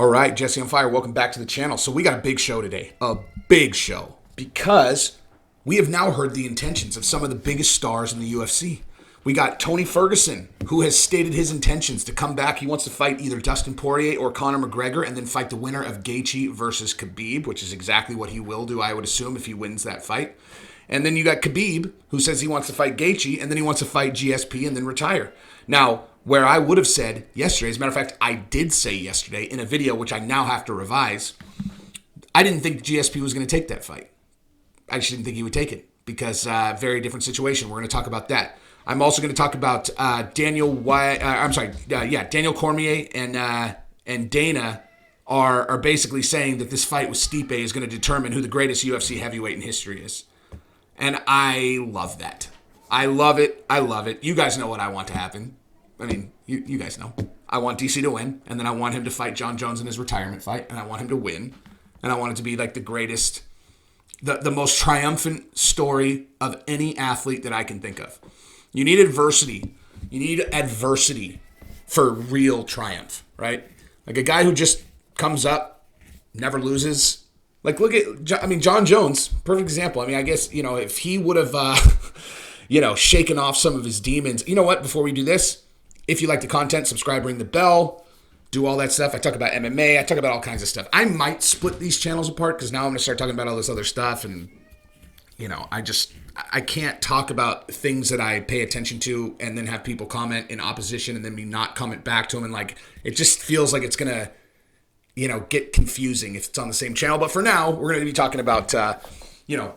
All right, Jesse on Fire, welcome back to the channel. So we got a big show today, a big show, because we have now heard the intentions of some of the biggest stars in the UFC. We got Tony Ferguson, who has stated his intentions to come back. He wants to fight either Dustin Poirier or Conor McGregor and then fight the winner of Gaethje versus Khabib, which is exactly what he will do, I would assume, if he wins that fight. And then you got Khabib, who says he wants to fight Gaethje, and then he wants to fight GSP and then retire. Now, where I would have said yesterday, as a matter of fact, I did say yesterday in a video, which I now have to revise, I didn't think GSP was going to take that fight. I just didn't think he would take it because very different situation. We're going to talk about that. I'm also going to talk about Daniel Cormier and Dana are basically saying that this fight with Stipe is going to determine who the greatest UFC heavyweight in history is. And I love that. I love it. I love it. You guys know what I want to happen. I mean, you guys know. I want DC to win, and then I want him to fight John Jones in his retirement fight, and I want him to win. And I want it to be like the greatest, the most triumphant story of any athlete that I can think of. You need adversity. You need adversity for real triumph, right? Like a guy who just comes up, never loses. Like, look at, John Jones, perfect example. I mean, I guess, if he would have, shaken off some of his demons. You know what? Before we do this, if you like the content, subscribe, ring the bell, do all that stuff. I talk about MMA. I talk about all kinds of stuff. I might split these channels apart because now I'm going to start talking about all this other stuff. And, I can't talk about things that I pay attention to and then have people comment in opposition and then me not comment back to them. And it just feels like it's going to, get confusing if it's on the same channel. But for now, we're going to be talking about,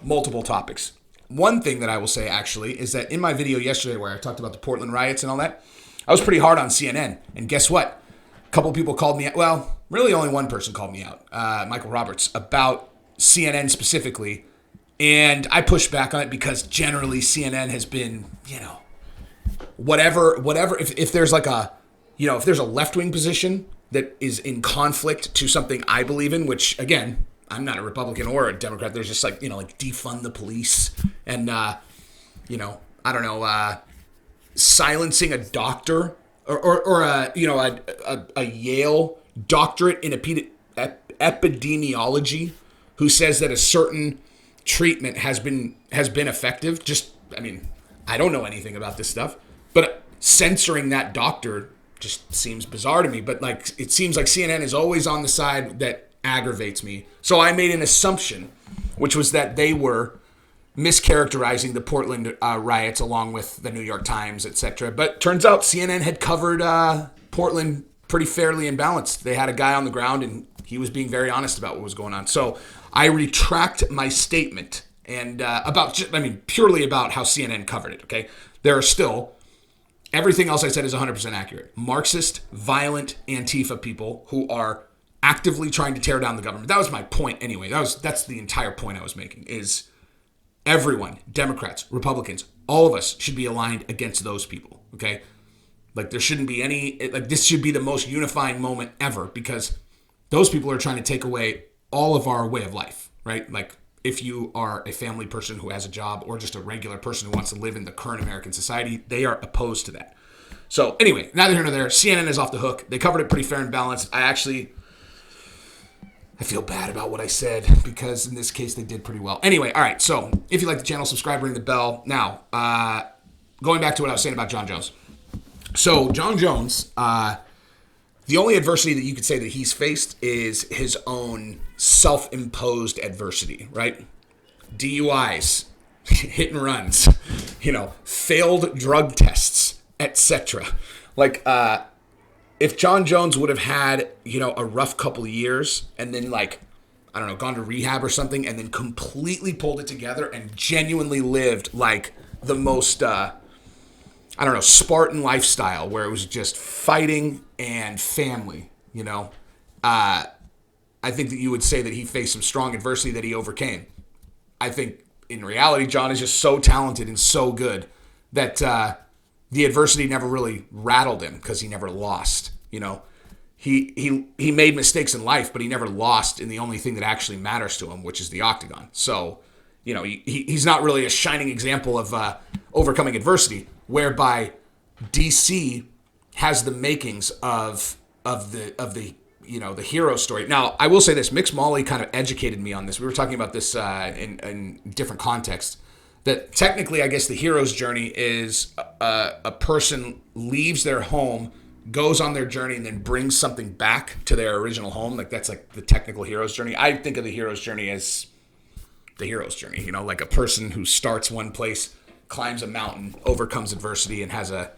multiple topics. One thing that I will say, actually, is that in my video yesterday where I talked about the Portland riots and all that, I was pretty hard on CNN. And guess what? A couple people called me out. Well, really only one person called me out, Michael Roberts, about CNN specifically. And I pushed back on it because generally CNN has been, whatever, if there's if there's a left-wing position that is in conflict to something I believe in, which, again, I'm not a Republican or a Democrat. There's just defund the police and, silencing a doctor or a Yale doctorate in epidemiology who says that a certain treatment has been effective. I don't know anything about this stuff, but censoring that doctor just seems bizarre to me. But it seems like CNN is always on the side that aggravates me. So I made an assumption, which was that they were mischaracterizing the Portland riots along with the New York Times, etc. But turns out CNN had covered Portland pretty fairly and balanced. They had a guy on the ground and he was being very honest about what was going on. So I retract my statement and purely about how CNN covered it, okay? There are still, everything else I said is 100% accurate. Marxist, violent Antifa people who are actively trying to tear down the government. That was my point anyway. That's the entire point I was making is everyone, Democrats, Republicans, all of us should be aligned against those people, okay? There shouldn't be any, this should be the most unifying moment ever because those people are trying to take away all of our way of life, right? If you are a family person who has a job or just a regular person who wants to live in the current American society, they are opposed to that. So anyway, neither here nor there. CNN is off the hook. They covered it pretty fair and balanced. I feel bad about what I said because in this case they did pretty well. Anyway, all right. So if you like the channel, subscribe, ring the bell. Now, going back to what I was saying about John Jones. So John Jones, the only adversity that you could say that he's faced is his own self-imposed adversity, right? DUIs, hit and runs, failed drug tests, etc. If John Jones would have had, a rough couple of years and then gone to rehab or something and then completely pulled it together and genuinely lived the most, Spartan lifestyle where it was just fighting and family, I think that you would say that he faced some strong adversity that he overcame. I think in reality, John is just so talented and so good that the adversity never really rattled him because he never lost. He made mistakes in life, but he never lost in the only thing that actually matters to him, which is the octagon. So, he's not really a shining example of overcoming adversity, whereby DC has the makings of the the hero story. Now, I will say this. Mixed Molly kind of educated me on this. We were talking about this in different contexts. That technically, I guess the hero's journey is a person leaves their home, goes on their journey, and then brings something back to their original home. Like, that's like the technical hero's journey. I think of the hero's journey as the hero's journey. Like a person who starts one place, climbs a mountain, overcomes adversity, and has a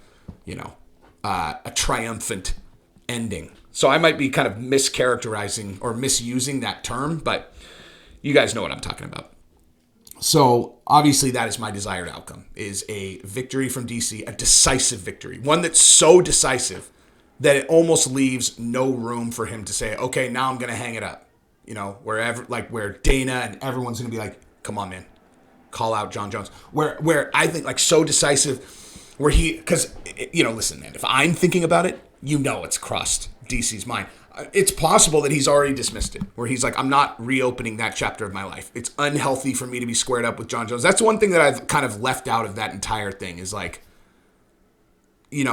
triumphant ending. So I might be kind of mischaracterizing or misusing that term, but you guys know what I'm talking about. So obviously that is my desired outcome, is a victory from DC, a decisive victory, one that's so decisive that it almost leaves no room for him to say, okay, now I'm going to hang it up. Where Dana and everyone's going to be like, come on, man, call out Jon Jones. Where I think like so decisive, where because listen, man, if I'm thinking about it, it's crossed DC's mind. It's possible that he's already dismissed it, where he's like, I'm not reopening that chapter of my life. It's unhealthy for me to be squared up with Jon Jones. That's one thing that I've kind of left out of that entire thing is like, in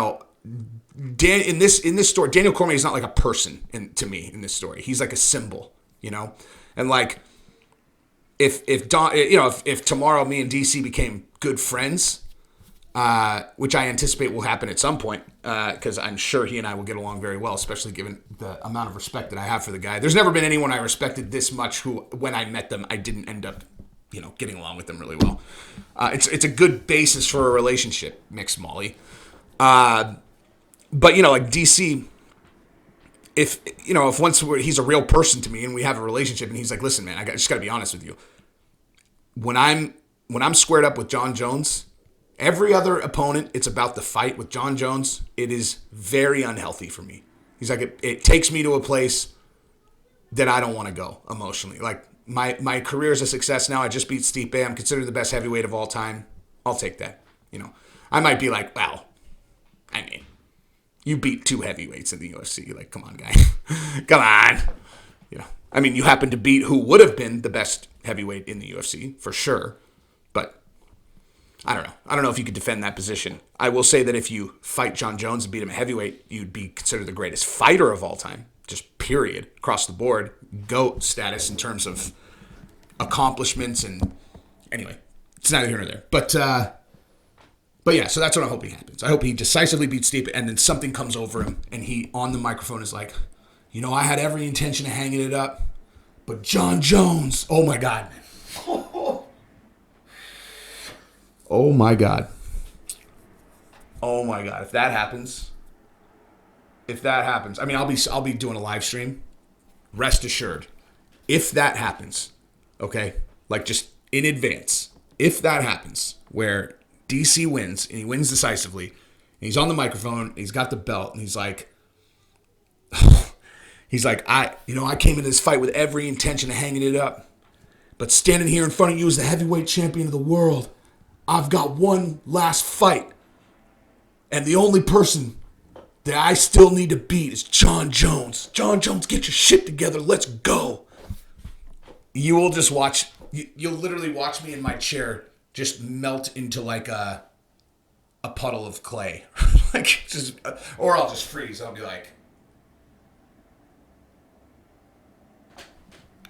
this story, Daniel Cormier is not like a person to me in this story. He's like a symbol, and like if tomorrow me and DC became good friends, which I anticipate will happen at some point, because I'm sure he and I will get along very well, especially given the amount of respect that I have for the guy. There's never been anyone I respected this much who, when I met them, I didn't end up, getting along with them really well. It's a good basis for a relationship, Mixed Molly. But like DC, if once he's a real person to me and we have a relationship, and he's like, listen, man, I just got to be honest with you. When I'm squared up with Jon Jones, every other opponent, it's about the fight. With Jon Jones, it is very unhealthy for me. He's like, it takes me to a place that I don't want to go emotionally. Like, my career is a success now. I just beat Stipe. I'm considered the best heavyweight of all time. I'll take that. I might be like, wow, I mean, you beat 2 heavyweights in the UFC. Like, come on, guy. Come on. I mean, you happen to beat who would have been the best heavyweight in the UFC, for sure. But I don't know. I don't know if you could defend that position. I will say that if you fight Jon Jones and beat him at heavyweight, you'd be considered the greatest fighter of all time. Just period. Across the board. GOAT status in terms of accomplishments. And anyway, it's neither here nor there. But yeah, so that's what I'm hoping happens. I hope he decisively beats Stipe and then something comes over him and he, on the microphone, is like, I had every intention of hanging it up, but Jon Jones, oh my God, man. Oh my God. Oh my God. If that happens, I mean, I'll be doing a live stream. Rest assured. If that happens, okay, like just in advance, if that happens, where DC wins and he wins decisively, and he's on the microphone, and he's got the belt, and he's like, I came into this fight with every intention of hanging it up, but standing here in front of you as the heavyweight champion of the world, I've got one last fight. And the only person that I still need to beat is Jon Jones. Jon Jones, get your shit together. Let's go. You will just watch. You'll literally watch me in my chair just melt into like a puddle of clay. Or I'll just freeze. I'll be like,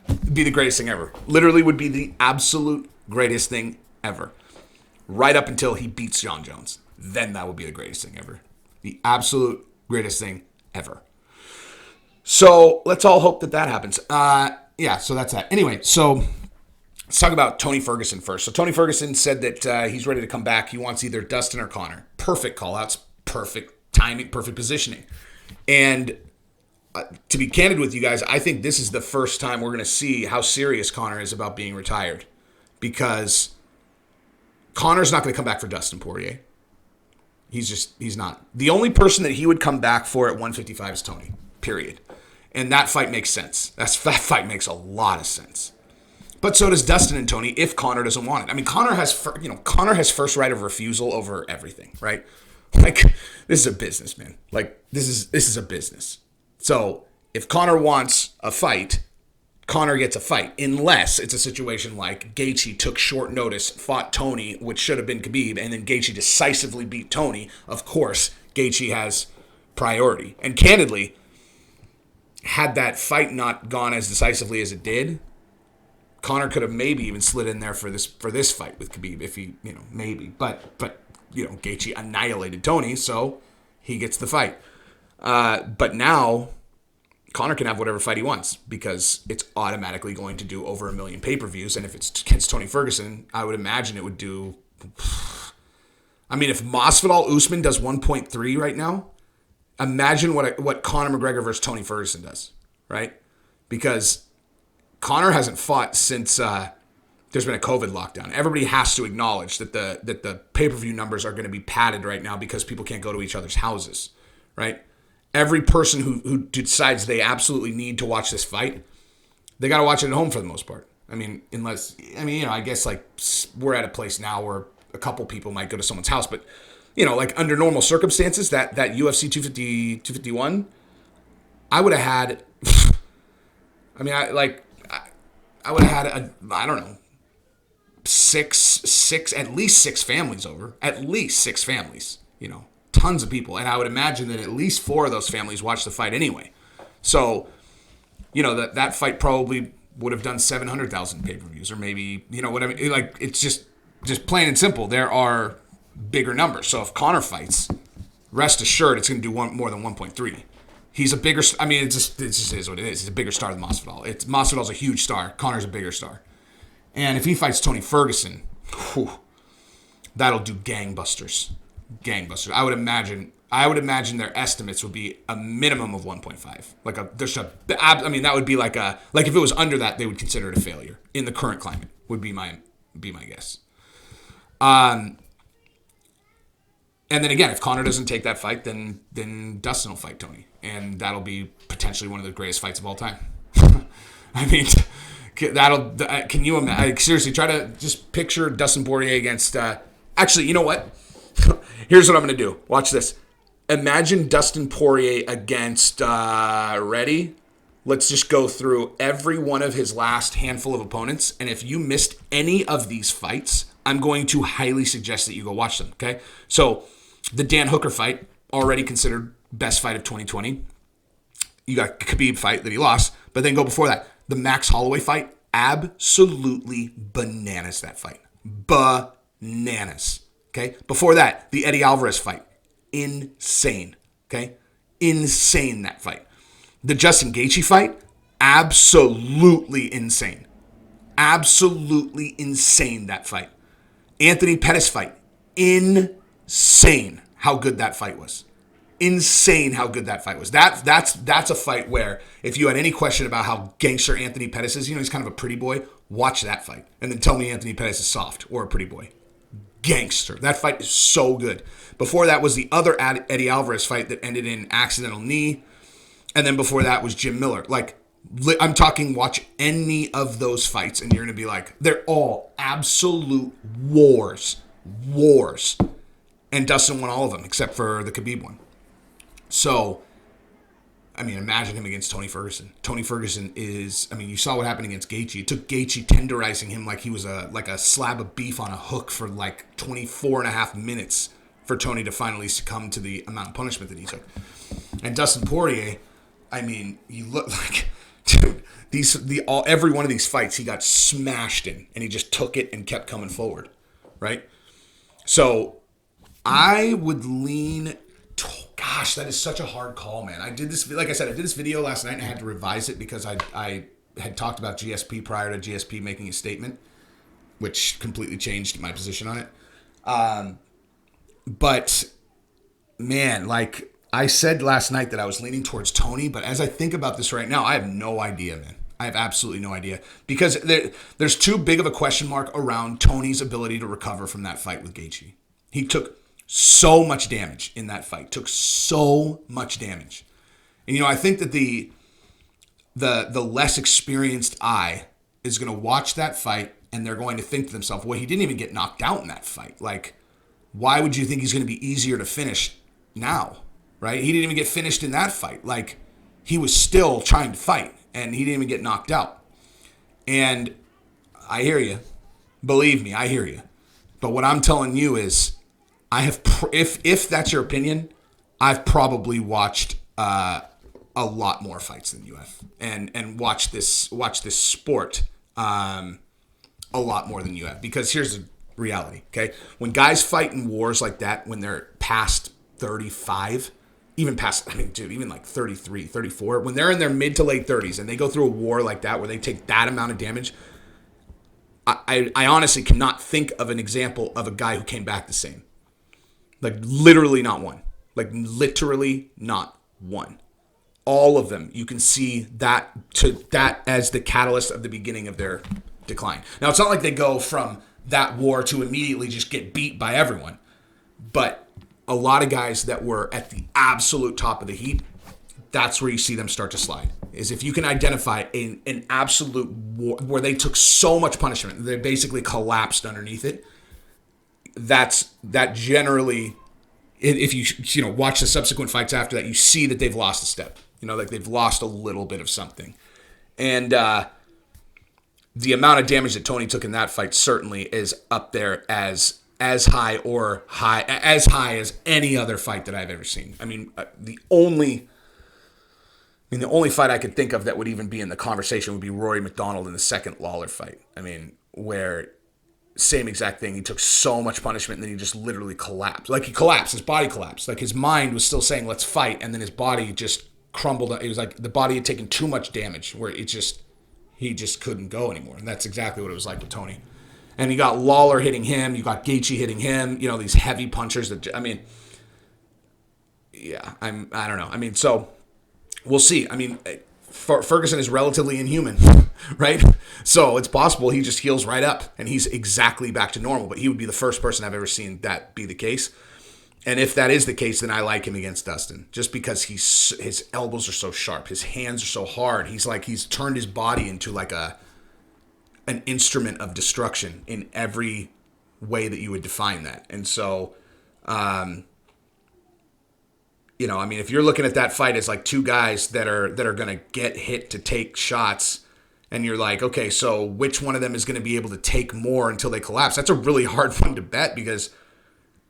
it'd be the greatest thing ever. Literally would be the absolute greatest thing ever. Right up until he beats Jon Jones. Then that would be the greatest thing ever. The absolute greatest thing ever. So let's all hope that happens. Yeah, so that's that. Anyway, so let's talk about Tony Ferguson first. So Tony Ferguson said that he's ready to come back. He wants either Dustin or Conor. Perfect call-outs, perfect timing, perfect positioning. And to be candid with you guys, I think this is the first time we're going to see how serious Conor is about being retired. Because Conor's not going to come back for Dustin Poirier. He's not. The only person that he would come back for at 155 is Tony, period. And that fight makes sense. That fight makes a lot of sense. But so does Dustin and Tony if Conor doesn't want it. I mean, Conor has first right of refusal over everything, right? Like, this is a business, man. Like, this is a business. So if Conor wants a fight, Conor gets a fight, unless it's a situation like Gaethje took short notice, fought Tony, which should have been Khabib, and then Gaethje decisively beat Tony. Of course, Gaethje has priority. And candidly, had that fight not gone as decisively as it did, Conor could have maybe even slid in there for this fight with Khabib if he, maybe. But Gaethje annihilated Tony, so he gets the fight. But now Conor can have whatever fight he wants because it's automatically going to do over 1 million pay-per-views. And if it's against Tony Ferguson, I would imagine it would do... I mean, if Masvidal Usman does 1.3 right now, imagine what Conor McGregor versus Tony Ferguson does, right? Because Conor hasn't fought since there's been a COVID lockdown. Everybody has to acknowledge that the pay-per-view numbers are going to be padded right now because people can't go to each other's houses, right? Every person who decides they absolutely need to watch this fight, they got to watch it at home for the most part. I mean, I guess like we're at a place now where a couple people might go to someone's house, but like under normal circumstances, that UFC 251, I would have had, I would have had I don't know, at least six families over, tons of people. And I would imagine that at least 4 of those families watched the fight anyway. So, that fight probably would have done 700,000 pay-per-views or maybe, whatever. Like, it's just plain and simple. There are bigger numbers. So if Conor fights, rest assured it's going to do more than 1.3. He's a bigger... it just is what it is. He's a bigger star than Masvidal. Masvidal's a huge star. Conor's a bigger star. And if he fights Tony Ferguson, that'll do gangbusters. I would imagine their estimates would be a minimum of 1.5. That would be like if it was under that, they would consider it a failure in the current climate. Would be my guess. And then again, if Conor doesn't take that fight, then Dustin will fight Tony, and that'll be potentially one of the greatest fights of all time. I mean, can you imagine? Seriously, try to just picture Dustin Poirier against. Actually, you know what? Here's what I'm gonna do. Watch this. Imagine Dustin Poirier against. Ready? Let's just go through every one of his last handful of opponents, and if you missed any of these fights, I'm going to highly suggest that you go watch them. Okay, so. The Dan Hooker fight, already considered best fight of 2020. You got Khabib fight that he lost, but then go before that. The Max Holloway fight, absolutely bananas that fight. Bananas. Okay? Before that, the Eddie Alvarez fight. Insane. Okay? Insane that fight. The Justin Gaethje fight, absolutely insane. Absolutely insane that fight. Anthony Pettis fight, insane how good that fight was. Insane how good that fight was. That's a fight where if you had any question about how gangster Anthony Pettis is, he's kind of a pretty boy, watch that fight. And then tell me Anthony Pettis is soft or a pretty boy. Gangster. That fight is so good. Before that was the other Eddie Alvarez fight that ended in accidental knee. And then before that was Jim Miller. Like, I'm talking watch any of those fights and you're going to be like, they're all absolute wars. Wars. And Dustin won all of them except for the Khabib one. So, imagine him against Tony Ferguson. Tony Ferguson is, you saw what happened against Gaethje. It took Gaethje tenderizing him like he was a slab of beef on a hook for like 24 and a half minutes for Tony to finally succumb to the amount of punishment that he took. And Dustin Poirier, you look like, dude, every one of these fights he got smashed in and he just took it and kept coming forward, right? So I would lean. Gosh, that is such a hard call, man. I did this video last night and I had to revise it because I had talked about GSP prior to GSP making a statement, which completely changed my position on it. But man, like I said last night that I was leaning towards Tony, but as I think about this right now, I have no idea, man. I have absolutely no idea because there's too big of a question mark around Tony's ability to recover from that fight with Gaethje. He took so much damage in that fight. Took so much damage. And I think that the less experienced eye is going to watch that fight and they're going to think to themselves, well, he didn't even get knocked out in that fight. Like, why would you think he's going to be easier to finish now? Right? He didn't even get finished in that fight. Like, he was still trying to fight and he didn't even get knocked out. And I hear you. Believe me, I hear you. But what I'm telling you is I have, if that's your opinion, I've probably watched a lot more fights than you have, and watch this sport a lot more than you have. Because here's the reality, okay? When guys fight in wars like that, when they're past 35, even past, I mean, dude, even like 33, 34, when they're in their mid to late 30s and they go through a war like that where they take that amount of damage, I honestly cannot think of an example of a guy who came back the same. Like, literally not one. Like, literally not one. All of them, you can see that as the catalyst of the beginning of their decline. Now, it's not like they go from that war to immediately just get beat by everyone. But a lot of guys that were at the absolute top of the heap, that's where you see them start to slide. Is if you can identify an absolute war where they took so much punishment, they basically collapsed underneath it. That generally, if you watch the subsequent fights after that, you see that they've lost a step. Like they've lost a little bit of something. And the amount of damage that Tony took in that fight certainly is up there as high as any other fight that I've ever seen. I mean, the only fight I could think of that would even be in the conversation would be Rory McDonald in the second Lawler fight. I mean, where same exact thing. He took so much punishment and then he just literally collapsed. Like he collapsed, his body collapsed. Like his mind was still saying, let's fight. And then his body just crumbled. It was like the body had taken too much damage where he just couldn't go anymore. And that's exactly what it was like with Tony. And you got Lawler hitting him. You got Gaethje hitting him. These heavy punchers that, I mean, yeah, I don't know. I mean, so we'll see. I mean, Ferguson is relatively inhuman, right? So it's possible he just heals right up and he's exactly back to normal. But he would be the first person I've ever seen that be the case. And if that is the case, then I like him against Dustin, just because his elbows are so sharp, his hands are so hard. He's turned his body into like an instrument of destruction in every way that you would define that. And so, I mean, if you're looking at that fight as like two guys that are going to get hit to take shots, and you're like, okay, so which one of them is going to be able to take more until they collapse? That's a really hard one to bet because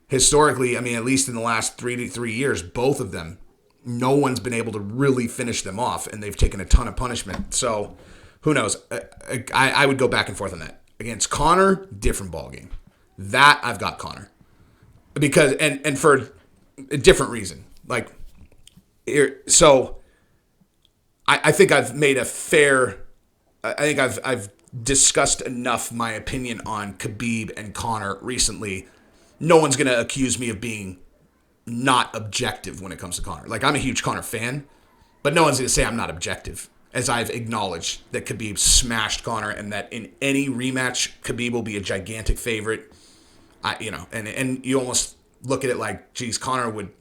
historically, I mean, at least in the last 3 years, both of them, no one's been able to really finish them off, and they've taken a ton of punishment. So who knows? I would go back and forth on that. Against Conor, different ballgame. That I've got Conor. Because, and for a different reason. Like, so I think I've made a fair, I think I've discussed enough my opinion on Khabib and Conor recently. No one's going to accuse me of being not objective when it comes to Conor. Like, I'm a huge Conor fan, but no one's going to say I'm not objective, as I've acknowledged that Khabib smashed Conor and that in any rematch, Khabib will be a gigantic favorite. And you almost look at it like, geez, Conor would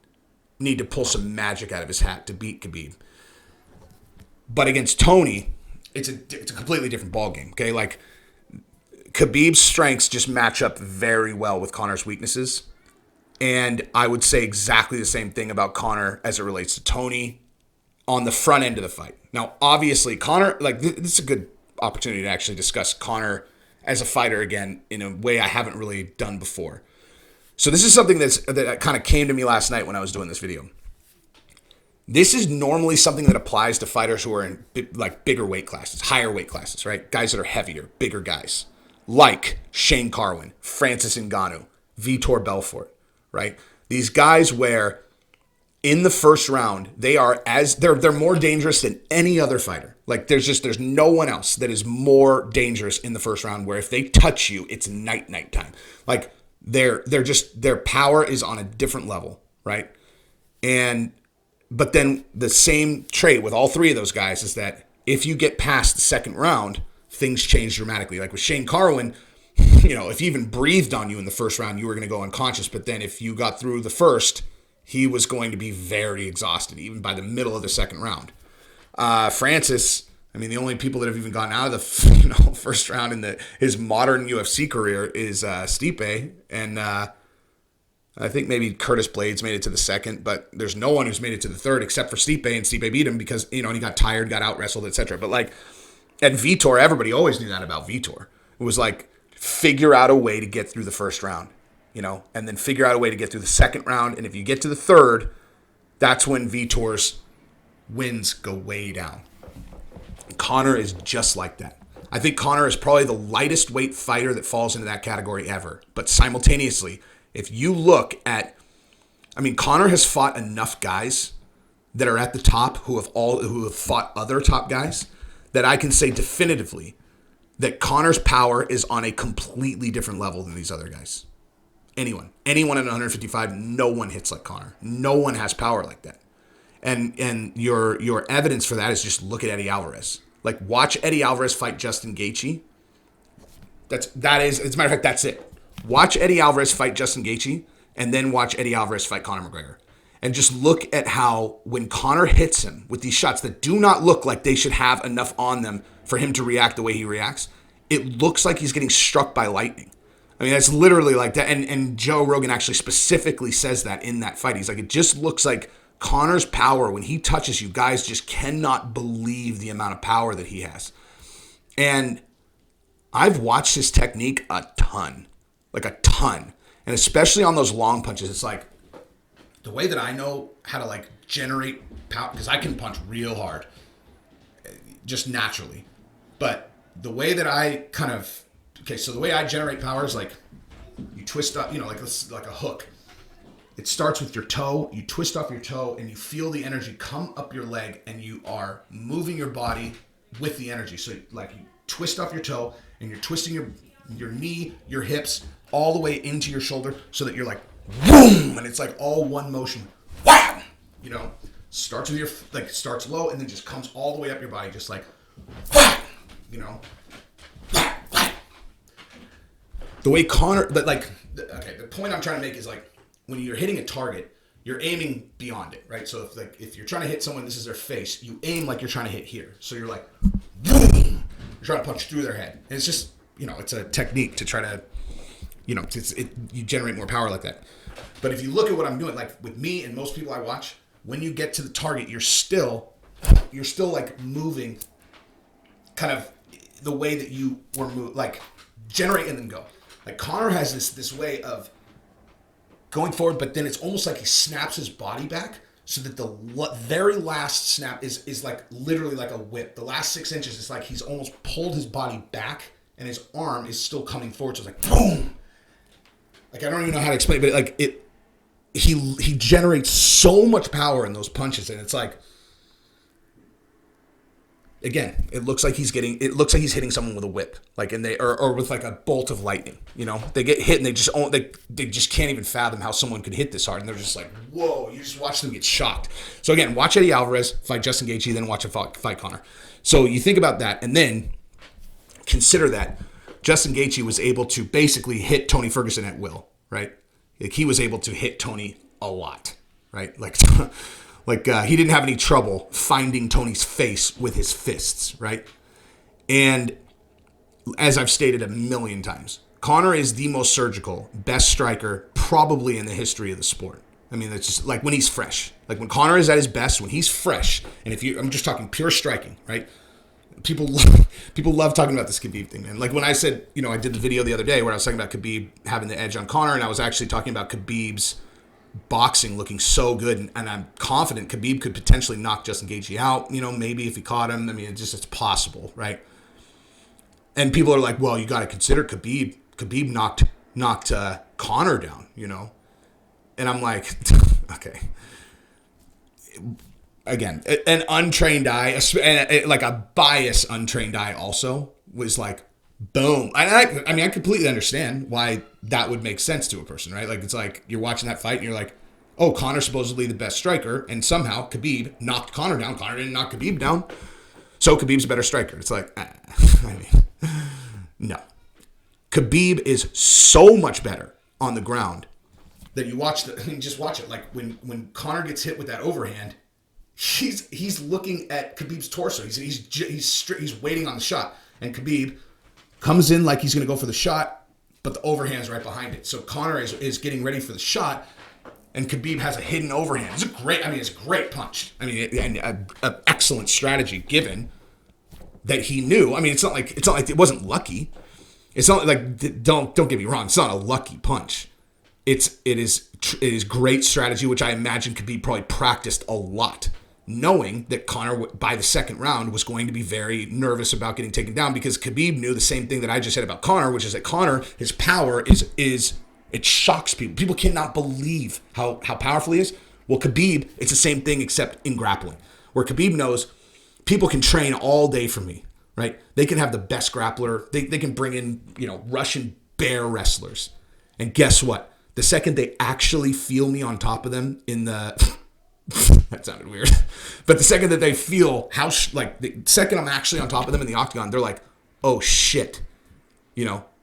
need to pull some magic out of his hat to beat Khabib. But against Tony, it's a completely different ballgame, okay? Like, Khabib's strengths just match up very well with Conor's weaknesses. And I would say exactly the same thing about Conor as it relates to Tony on the front end of the fight. Now, obviously, Conor, like, this is a good opportunity to actually discuss Conor as a fighter again in a way I haven't really done before. So this is something that kind of came to me last night when I was doing this video. This is normally something that applies to fighters who are in bigger weight classes, higher weight classes, right? Guys that are heavier, bigger guys. Like Shane Carwin, Francis Ngannou, Vitor Belfort, right? These guys where in the first round, they're more dangerous than any other fighter. Like there's no one else that is more dangerous in the first round where if they touch you, it's night time. Like their power is on a different level, right? But then the same trait with all three of those guys is that if you get past the second round, things change dramatically. Like with Shane Carwin, if he even breathed on you in the first round, you were going to go unconscious. But then if you got through the first, he was going to be very exhausted, even by the middle of the second round. Francis, I mean, the only people that have even gotten out of the first round in his modern UFC career is Stipe, and I think maybe Curtis Blades made it to the second, but there's no one who's made it to the third except for Stipe, and Stipe beat him because, and he got tired, got out-wrestled, etc. But and Vitor, everybody always knew that about Vitor. It was like, figure out a way to get through the first round, and then figure out a way to get through the second round. And if you get to the third, that's when Vitor's wins go way down. Conor is just like that. I think Conor is probably the lightest weight fighter that falls into that category ever. But simultaneously, if you look at, Conor has fought enough guys that are at the top who have fought other top guys that I can say definitively that Conor's power is on a completely different level than these other guys. Anyone at 155, no one hits like Conor. No one has power like that. And your evidence for that is just look at Eddie Alvarez. Like, watch Eddie Alvarez fight Justin Gaethje. As a matter of fact, that's it. Watch Eddie Alvarez fight Justin Gaethje, and then watch Eddie Alvarez fight Conor McGregor. And just look at how when Conor hits him with these shots that do not look like they should have enough on them for him to react the way he reacts, it looks like he's getting struck by lightning. That's literally like that. And Joe Rogan actually specifically says that in that fight. He's like, it just looks like Conor's power, when he touches you, guys just cannot believe the amount of power that he has. And I've watched his technique a ton. Like a ton. And especially on those long punches, it's like the way that I know how to like generate power, because I can punch real hard, just naturally. But the way that I the way I generate power is like you twist up, like a hook. It starts with your toe, you twist off your toe, and you feel the energy come up your leg, and you are moving your body with the energy. So like you twist off your toe, and you're twisting your knee, your hips, all the way into your shoulder, so that you're like, boom, and it's like all one motion. Wow! Starts with starts low, and then just comes all the way up your body, just like, wow! The way Conor, the point I'm trying to make is like, when you're hitting a target, you're aiming beyond it, right? So if you're trying to hit someone, this is their face, you aim like you're trying to hit here. So you're like, boom! You're trying to punch through their head. And it's just, it's a technique to try to, you generate more power like that. But if you look at what I'm doing, like with me and most people I watch, when you get to the target, you're still like moving kind of the way that you were moving, like generate and then go. Like Conor has this way of going forward, but then it's almost like he snaps his body back so that the very last snap is like literally like a whip. The last 6 inches is like he's almost pulled his body back and his arm is still coming forward. So it's like boom. Like I don't even know how to explain it, but like he generates so much power in those punches, and it's like, again, it looks like he's hitting someone with a whip, like, and or with like a bolt of lightning. They get hit and they just can't even fathom how someone could hit this hard, and they're just like, whoa! You just watch them get shocked. So again, watch Eddie Alvarez fight Justin Gaethje, then watch him fight Conor. So you think about that, and then consider that Justin Gaethje was able to basically hit Tony Ferguson at will, right? Like he was able to hit Tony a lot, right? Like. He didn't have any trouble finding Tony's face with his fists, right? And as I've stated a million times, Conor is the most surgical, best striker probably in the history of the sport. It's just like when he's fresh. Like when Conor is at his best, when he's fresh, and I'm just talking pure striking, right? People love talking about this Khabib thing, man. Like when I said, I did the video the other day where I was talking about Khabib having the edge on Conor, and I was actually talking about Khabib's boxing looking so good, and I'm confident Khabib could potentially knock Justin Gaethje out, maybe if he caught him. It's possible, right? And people are like, well, you got to consider Khabib knocked Conor down, and I'm like, okay, again, an untrained eye, like a biased untrained eye also was like, boom. I completely understand why that would make sense to a person, right? Like, it's like you're watching that fight and you're like, oh, Conor's supposedly the best striker, and somehow Khabib knocked Conor down. Conor didn't knock Khabib down, so Khabib's a better striker. It's like, no. Khabib is so much better on the ground that you watch just watch it. Like when Conor gets hit with that overhand, he's looking at Khabib's torso. He's waiting on the shot, and Khabib comes in like he's going to go for the shot, but the overhand's right behind it. So Conor is getting ready for the shot, and Khabib has a hidden overhand. It's a great punch. An excellent strategy given that he knew. It's not like it wasn't lucky. It's not like don't get me wrong. It's not a lucky punch. It is great strategy, which I imagine Khabib probably practiced a lot knowing that Conor, by the second round, was going to be very nervous about getting taken down, because Khabib knew the same thing that I just said about Conor, which is that Conor, his power is it shocks people. People cannot believe how powerful he is. Well, Khabib, it's the same thing except in grappling, where Khabib knows people can train all day for me, right? They can have the best grappler. They can bring in, Russian bear wrestlers. And guess what? The second they actually feel me on top of them in the... that sounded weird. But the second that they feel the second I'm actually on top of them in the octagon, they're like, oh shit.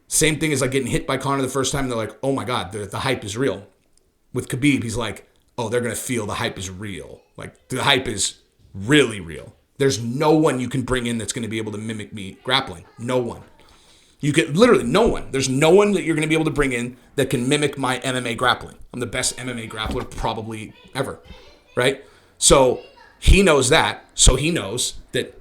Same thing as like getting hit by Conor the first time. And they're like, oh my God, the hype is real. With Khabib, he's like, oh, they're going to feel the hype is real. Like, the hype is really real. There's no one you can bring in that's going to be able to mimic me grappling. No one. You can literally no one. There's no one that you're going to be able to bring in that can mimic my MMA grappling. I'm the best MMA grappler probably ever, right? So he knows that. So he knows that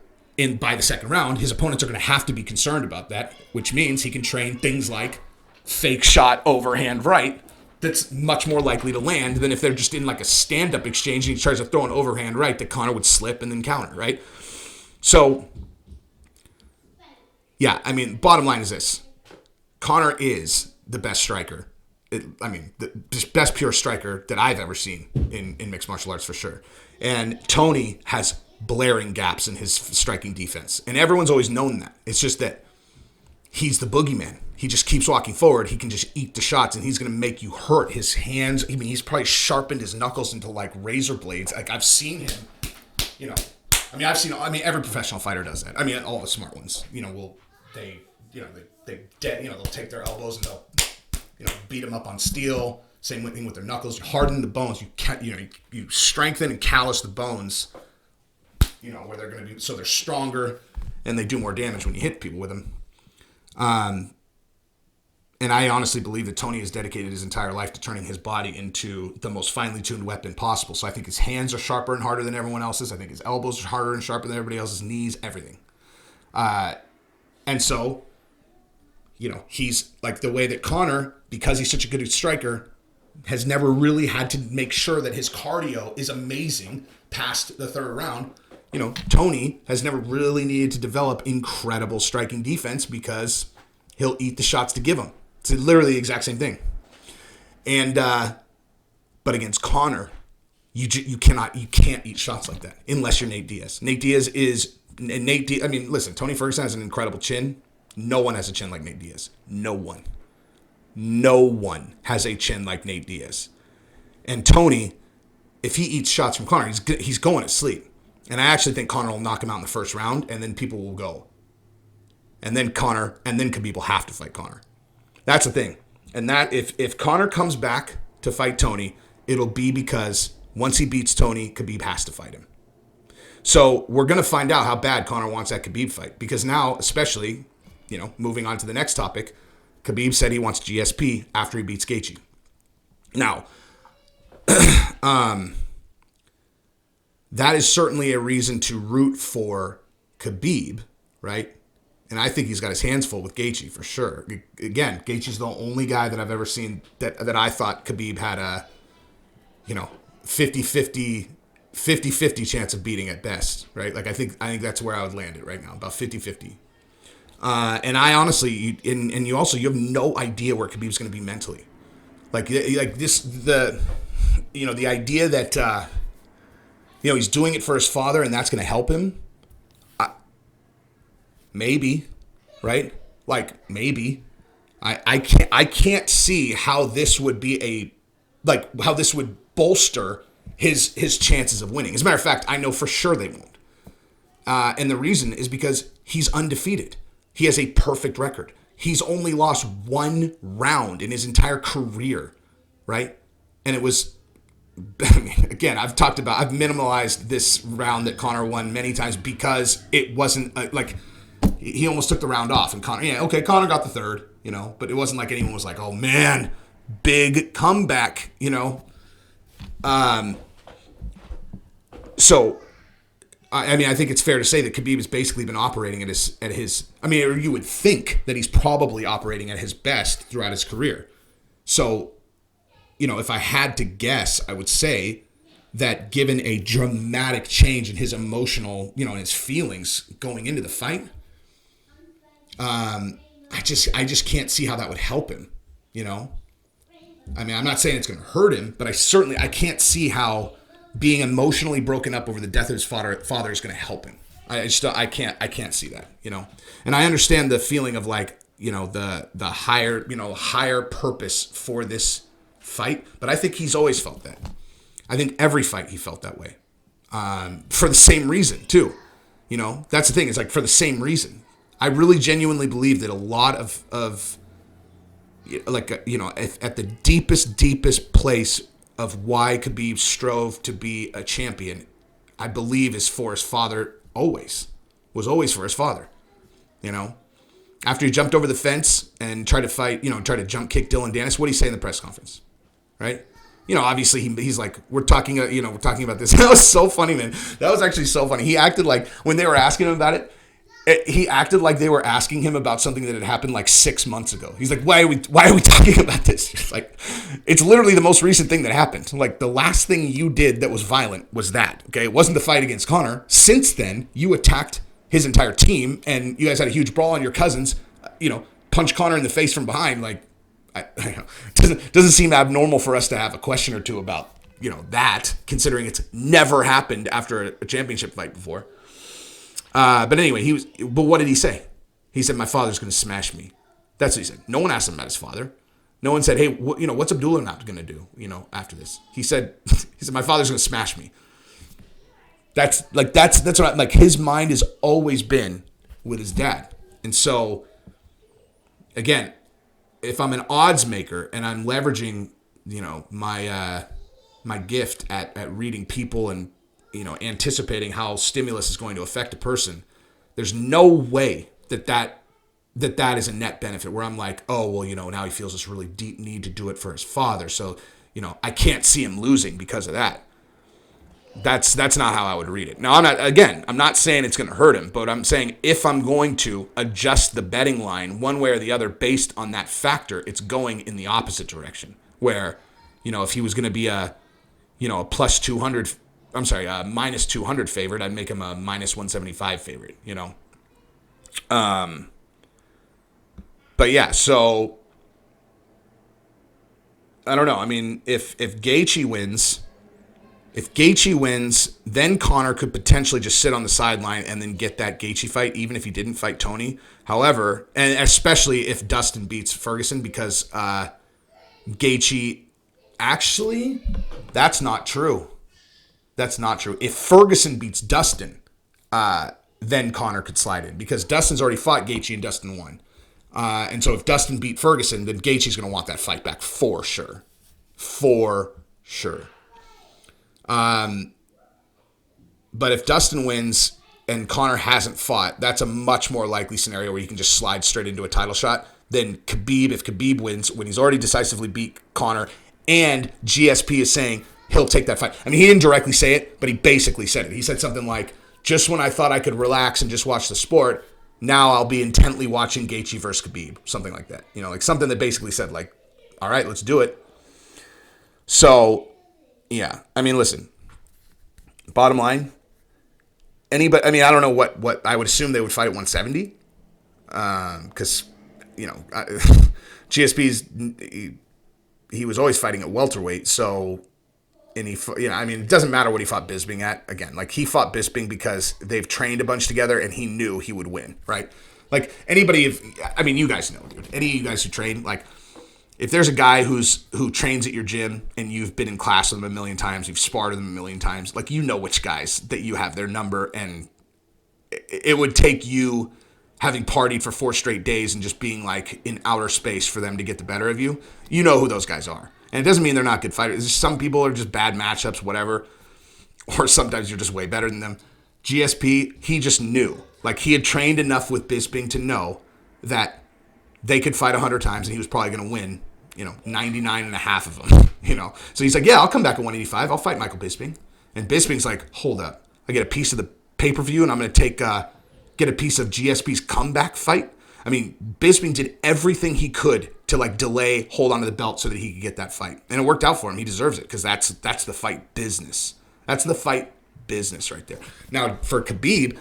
by the second round, his opponents are going to have to be concerned about that, which means he can train things like fake shot overhand right. That's much more likely to land than if they're just in like a stand-up exchange and he tries to throw an overhand right that Conor would slip and then counter, right? So, yeah, I mean, bottom line is this. Conor is the best striker. The best pure striker that I've ever seen in mixed martial arts for sure. And Tony has blaring gaps in his striking defense. And everyone's always known that. It's just that he's the boogeyman. He just keeps walking forward. He can just eat the shots, and he's going to make you hurt. His hands, he's probably sharpened his knuckles into like razor blades. Like, I've seen him, every professional fighter does that. All the smart ones, they'll take their elbows and they'll, beat them up on steel. Same thing with their knuckles. You harden the bones. You strengthen and callous the bones, where they're going to be, so they're stronger and they do more damage when you hit people with them. And I honestly believe that Tony has dedicated his entire life to turning his body into the most finely tuned weapon possible. So I think his hands are sharper and harder than everyone else's. I think his elbows are harder and sharper than everybody else's, knees, everything. And so, he's like the way that Conor, because he's such a good striker, has never really had to make sure that his cardio is amazing past the third round. Tony has never really needed to develop incredible striking defense because he'll eat the shots to give him. It's literally the exact same thing. And but against Conor, you can't eat shots like that unless you're Nate Diaz. Listen, Tony Ferguson has an incredible chin. No one has a chin like Nate Diaz. No one has a chin like Nate Diaz. And Tony, if he eats shots from Conor, he's going to sleep. And I actually think Conor will knock him out in the first round, and then people will go. And then Khabib will have to fight Conor. That's the thing. And that if Conor comes back to fight Tony, it'll be because once he beats Tony, Khabib has to fight him. So we're going to find out how bad Conor wants that Khabib fight. Because now, especially, moving on to the next topic, Khabib said he wants GSP after he beats Gaethje. Now, that is certainly a reason to root for Khabib, right? And I think he's got his hands full with Gaethje for sure. Again, Gaethje's the only guy that I've ever seen that I thought Khabib had a, 50-50 chance of beating at best, right? Like I think that's where I would land it right now, about 50-50. And I honestly, you have no idea where Khabib's going to be mentally. The idea that he's doing it for his father and that's going to help him. Maybe, right? Like maybe. I can't see how this would be how this would bolster his chances of winning. As a matter of fact, I know for sure they won't. And the reason is because he's undefeated. He has a perfect record. He's only lost one round in his entire career, right? And it was, again, I've minimalized this round that Conor won many times because it wasn't he almost took the round off, and Conor got the third, but it wasn't like anyone was like, oh man, big comeback, So, I think it's fair to say that Khabib has basically been operating at his. You would think that he's probably operating at his best throughout his career. So, if I had to guess, I would say that given a dramatic change in his emotional, in his feelings going into the fight, I just can't see how that would help him, I mean, I'm not saying it's going to hurt him, but I can't see how being emotionally broken up over the death of his father is going to help him. I can't see that, And I understand the feeling of like, the higher purpose for this fight, but I think he's always felt that. I think every fight he felt that way, for the same reason too. That's the thing. It's like for the same reason. I really genuinely believe that a lot of like, at the deepest place of why Khabib strove to be a champion, I believe is for his father. Was always for his father. After he jumped over the fence and tried to fight, tried to jump kick Dylan Dennis, what did he say in the press conference? Right? Obviously he's like, we're talking about this. That was so funny, man. That was actually so funny. He acted like, when they were asking him about it, he acted like they were asking him about something that had happened like 6 months ago. He's like, why are we talking about this? It's like, it's literally the most recent thing that happened. Like, the last thing you did that was violent was that, okay? It wasn't the fight against Conor. Since then, you attacked his entire team, and you guys had a huge brawl, and your cousins, punched Conor in the face from behind. Like, doesn't seem abnormal for us to have a question or two about, that, considering it's never happened after a championship fight before. But anyway, but what did he say? He said, my father's going to smash me. That's what he said. No one asked him about his father. No one said, hey, what's Abdullah not going to do, after this? He said, my father's going to smash me. That's what like, his mind has always been with his dad. And so, again, if I'm an odds maker and I'm leveraging, my gift at reading people and, anticipating how stimulus is going to affect a person, there's no way that is a net benefit where I'm like, oh, well, now he feels this really deep need to do it for his father. So, I can't see him losing because of that. That's not how I would read it. Now, I'm not saying it's going to hurt him, but I'm saying if I'm going to adjust the betting line one way or the other based on that factor, it's going in the opposite direction where, if he was going to be a plus 200, a minus 200 favorite, I'd make him a minus 175 favorite, But yeah, so I don't know. I mean, if Gaethje wins, then Conor could potentially just sit on the sideline and then get that Gaethje fight, even if he didn't fight Tony. However, and especially if Dustin beats Ferguson, because Gaethje, actually, that's not true. That's not true. If Ferguson beats Dustin, then Conor could slide in, because Dustin's already fought Gaethje and Dustin won. And so if Dustin beat Ferguson, then Gaethje's going to want that fight back for sure. For sure. But if Dustin wins and Conor hasn't fought, that's a much more likely scenario where you can just slide straight into a title shot than Khabib. If Khabib wins, when he's already decisively beat Conor, and GSP is saying he'll take that fight. I mean, he didn't directly say it, but he basically said it. He said something like, just when I thought I could relax and just watch the sport, now I'll be intently watching Gaethje versus Khabib. Something like that. Like something that basically said, like, all right, let's do it. So, yeah. I mean, listen. Bottom line, anybody, I mean, I don't know what I would assume they would fight at 170. Because, GSP's, he was always fighting at welterweight. So, and it doesn't matter what he fought Bisping at. Again, like, he fought Bisping because they've trained a bunch together and he knew he would win, right? Like, you guys know, dude. Any of you guys who train, like, if there's a guy who trains at your gym and you've been in class with them a million times, you've sparred with them a million times, like, you know which guys that you have their number, and it would take you having partied for 4 straight days and just being like in outer space for them to get the better of you. You know who those guys are. And it doesn't mean they're not good fighters. Some people are just bad matchups, whatever. Or sometimes you're just way better than them. GSP, he just knew. Like, he had trained enough with Bisping to know that they could fight 100 times and he was probably going to win, 99 and a half of them, So he's like, yeah, I'll come back at 185. I'll fight Michael Bisping. And Bisping's like, hold up. I get a piece of the pay-per-view and I'm going to get a piece of GSP's comeback fight. I mean, Bisping did everything he could to, like, delay, hold on to the belt so that he could get that fight. And it worked out for him. He deserves it because that's the fight business. That's the fight business right there. Now, for Khabib,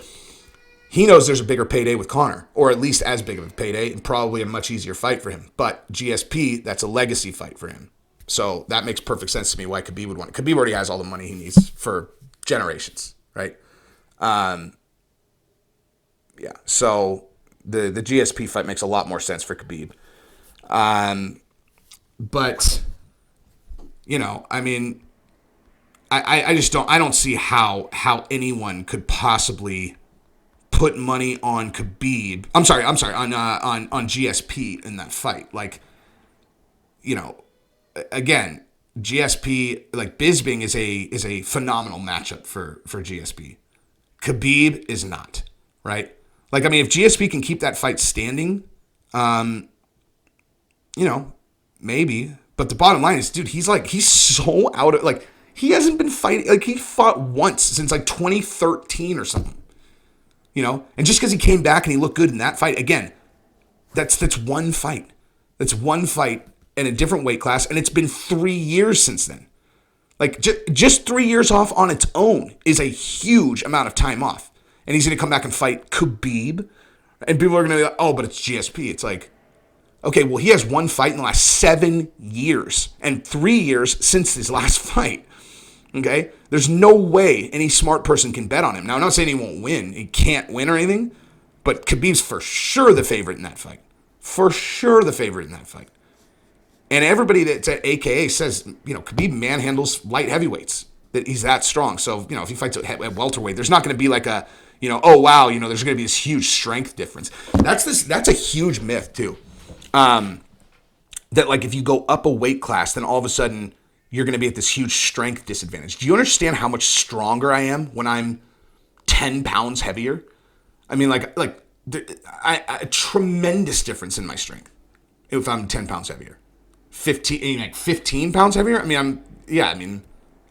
he knows there's a bigger payday with Conor, or at least as big of a payday, and probably a much easier fight for him. But GSP, that's a legacy fight for him. So that makes perfect sense to me why Khabib would want it. Khabib already has all the money he needs for generations, right? Yeah, so the GSP fight makes a lot more sense for Khabib. But, you know, I mean, I just don't see how anyone could possibly put money on Khabib. I'm sorry, on GSP in that fight. Like, you know, again, GSP, like Bisping is a phenomenal matchup for GSP. Khabib is not, right? Like, I mean, if GSP can keep that fight standing, you know, maybe. But the bottom line is, dude, he's so out of, like, he hasn't been fighting, like, he fought once since like 2013 or something, you know? And just because he came back and he looked good in that fight, again, that's one fight. That's one fight in a different weight class, and it's been 3 years since then. Like, just 3 years off on its own is a huge amount of time off. And he's going to come back and fight Khabib. And people are going to be like, oh, but it's GSP. It's like, okay, well, he has one fight in the last 7 years and 3 years since his last fight. Okay? There's no way any smart person can bet on him. Now, I'm not saying he won't win. He can't win or anything. But Khabib's for sure the favorite in that fight. For sure the favorite in that fight. And everybody that's at AKA says, you know, Khabib manhandles light heavyweights. That he's that strong. So, you know, if he fights at welterweight, there's not going to be like a, you know, oh, wow, you know, there's going to be this huge strength difference. That's a huge myth, too. That, like, if you go up a weight class, then all of a sudden you're going to be at this huge strength disadvantage. Do you understand how much stronger I am when I'm 10 pounds heavier? I mean, a tremendous difference in my strength if I'm 10 pounds heavier. 15 pounds heavier? I mean,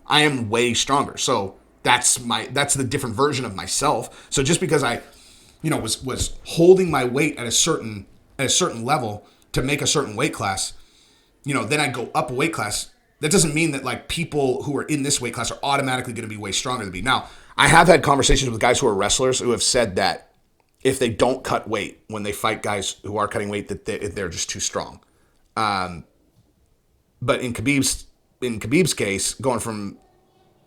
I am way stronger. So that's the different version of myself. So just because I, you know, was holding my weight at a certain level to make a certain weight class, you know, then I go up a weight class. That doesn't mean that, like, people who are in this weight class are automatically going to be way stronger than me. Now, I have had conversations with guys who are wrestlers who have said that if they don't cut weight when they fight guys who are cutting weight, that they're just too strong. But in Khabib's case, going from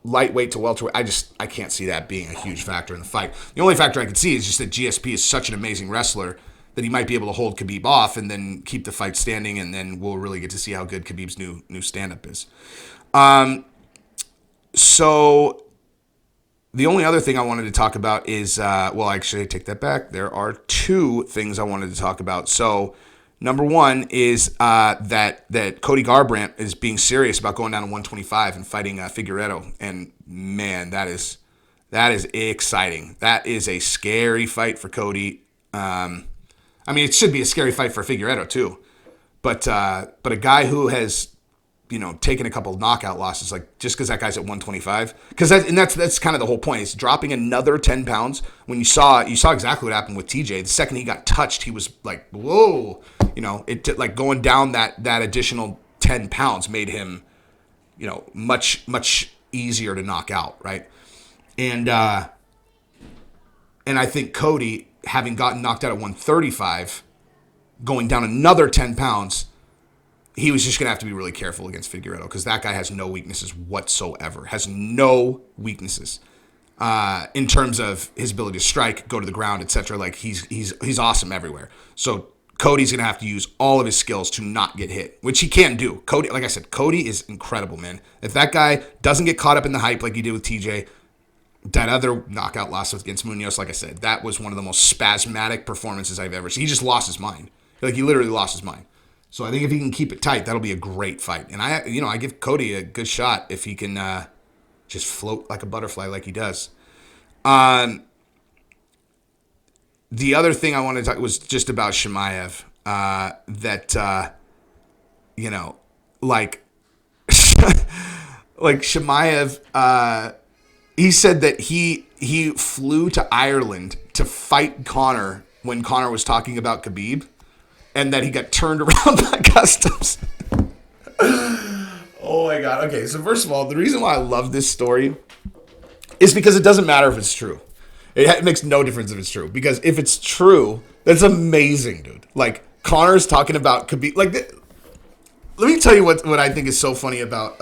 lightweight to welterweight, I can't see that being a huge factor in the fight. The only factor I can see is just that GSP is such an amazing wrestler that he might be able to hold Khabib off and then keep the fight standing, and then we'll really get to see how good Khabib's new stand-up is. So the only other thing I wanted to talk about is, well, actually, I take that back. There are two things I wanted to talk about. So number one is that Cody Garbrandt is being serious about going down to 125 and fighting Figueredo. And man, that is exciting. That is a scary fight for Cody. I mean, it should be a scary fight for Figueredo too. But a guy who has, you know, taken a couple of knockout losses, like, just because that guy's at 125, because that's kind of the whole point. Is dropping another 10 pounds. When you saw exactly what happened with TJ. The second he got touched, he was like, whoa. You know, like going down that additional 10 pounds made him, you know, much easier to knock out, right? And I think Cody, having gotten knocked out at 135, going down another 10 pounds, he was just going to have to be really careful against Figueredo, because that guy has no weaknesses whatsoever. Has no weaknesses in terms of his ability to strike, go to the ground, etc. Like, he's awesome everywhere. So Cody's going to have to use all of his skills to not get hit, which he can do. Cody, like I said, Cody is incredible, man. If that guy doesn't get caught up in the hype like he did with TJ, that other knockout loss against Munoz, like I said, that was one of the most spasmodic performances I've ever seen. He just lost his mind. Like, he literally lost his mind. So I think if he can keep it tight, that'll be a great fight. And I give Cody a good shot if he can just float like a butterfly like he does. The other thing I wanted to talk was just about Chimaev. You know, like Chimaev, he said that he flew to Ireland to fight Conor when Conor was talking about Khabib, and that he got turned around by customs. Oh my God. Okay, so first of all, the reason why I love this story is because it doesn't matter if it's true. It makes no difference if it's true. Because if it's true, that's amazing, dude. Like, Conor's talking about Khabib. Like, let me tell you what I think is so funny about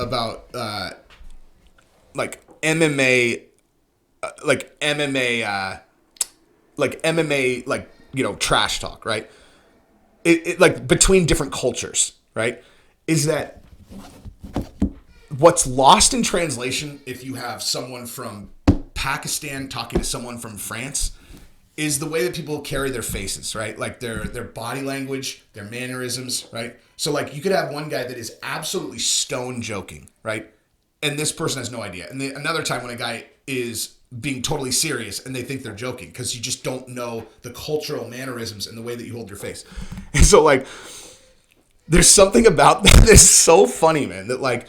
like MMA, trash talk, right? It like between different cultures, right? Is that what's lost in translation if you have someone from Pakistan talking to someone from France is the way that people carry their faces, right? Like their body language, their mannerisms, right? So like you could have one guy that is absolutely stone joking, right? And this person has no idea. And another time when a guy is being totally serious and they think they're joking because you just don't know the cultural mannerisms and the way that you hold your face. And so like there's something about that that's so funny, man, that like,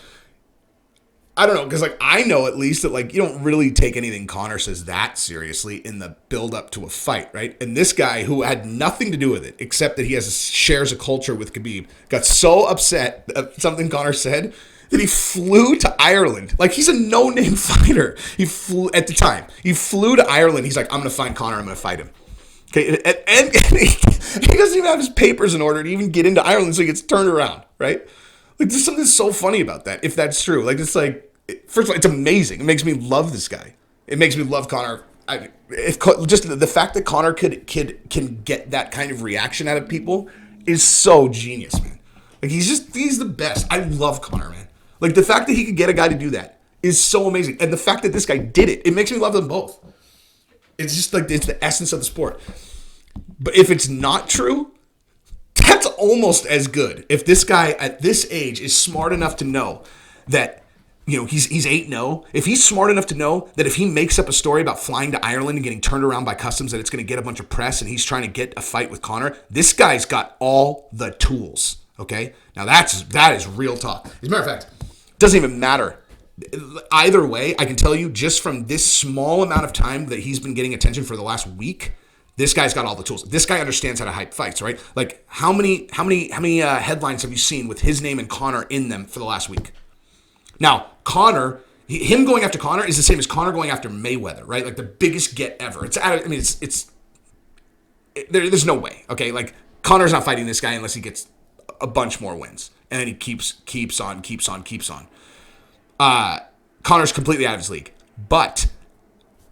I don't know, because like I know at least that like you don't really take anything Conor says that seriously in the build up to a fight, right? And this guy who had nothing to do with it except that he shares a culture with Khabib got so upset at something Conor said that he flew to Ireland. Like he's a no-name fighter. He flew at the time. He flew to Ireland. He's like, I'm gonna find Conor. I'm gonna fight him. Okay, and he doesn't even have his papers in order to even get into Ireland, so he gets turned around, right? Like there's something so funny about that, if that's true. Like it's like. First of all, it's amazing. It makes me love this guy. It makes me love Conor. Just the fact that Conor can get that kind of reaction out of people is so genius, man. Like he's the best. I love Conor, man. Like the fact that he could get a guy to do that is so amazing, and the fact that this guy did it makes me love them both. It's just like it's the essence of the sport. But if it's not true, that's almost as good. If this guy at this age is smart enough to know that. You know, he's 8-0. If he's smart enough to know that if he makes up a story about flying to Ireland and getting turned around by customs, that it's going to get a bunch of press and he's trying to get a fight with Conor, this guy's got all the tools, okay? Now, that is real talk. As a matter of fact, it doesn't even matter. Either way, I can tell you just from this small amount of time that he's been getting attention for the last week, this guy's got all the tools. This guy understands how to hype fights, right? Like, how many headlines have you seen with his name and Conor in them for the last week? Now, Conor, him going after Conor is the same as Conor going after Mayweather, right? Like the biggest get ever. There's no way, okay? Like Conor's not fighting this guy unless he gets a bunch more wins, and then he keeps on. Conor's completely out of his league, but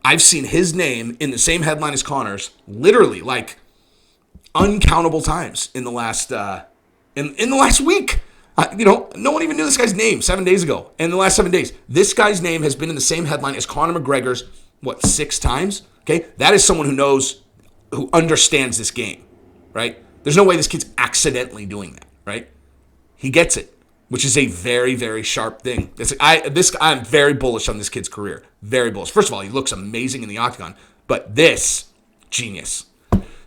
I've seen his name in the same headline as Conor's, literally like uncountable times in the last in the last week. No one even knew this guy's name 7 days ago. And in the last 7 days, this guy's name has been in the same headline as Conor McGregor's, 6 times? Okay? That is someone who understands this game, right? There's no way this kid's accidentally doing that, right? He gets it, which is a very, very sharp thing. I'm very bullish on this kid's career. Very bullish. First of all, he looks amazing in the octagon. But this, genius.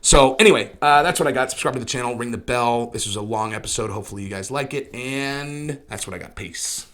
So anyway, that's what I got. Subscribe to the channel, ring the bell. This was a long episode. Hopefully you guys like it. And that's what I got. Peace.